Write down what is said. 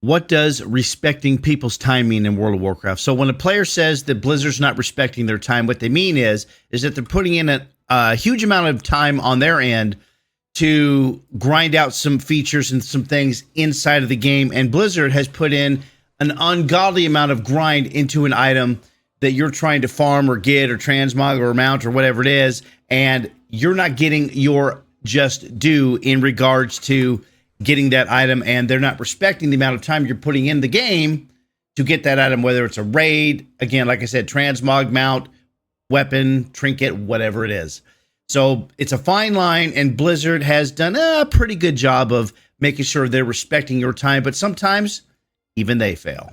what does respecting people's time mean in World of Warcraft? So when a player says that Blizzard's not respecting their time, what they mean is that they're putting in a huge amount of time on their end to grind out some features and some things inside of the game. And Blizzard has put in an ungodly amount of grind into an item that you're trying to farm or get or transmog or mount or whatever it is. And you're not getting your just due in regards to getting that item, and they're not respecting the amount of time you're putting in the game to get that item, whether it's a raid, again, like I said, transmog, mount, weapon, trinket, whatever it is. So it's a fine line, and Blizzard has done a pretty good job of making sure they're respecting your time, but sometimes even they fail.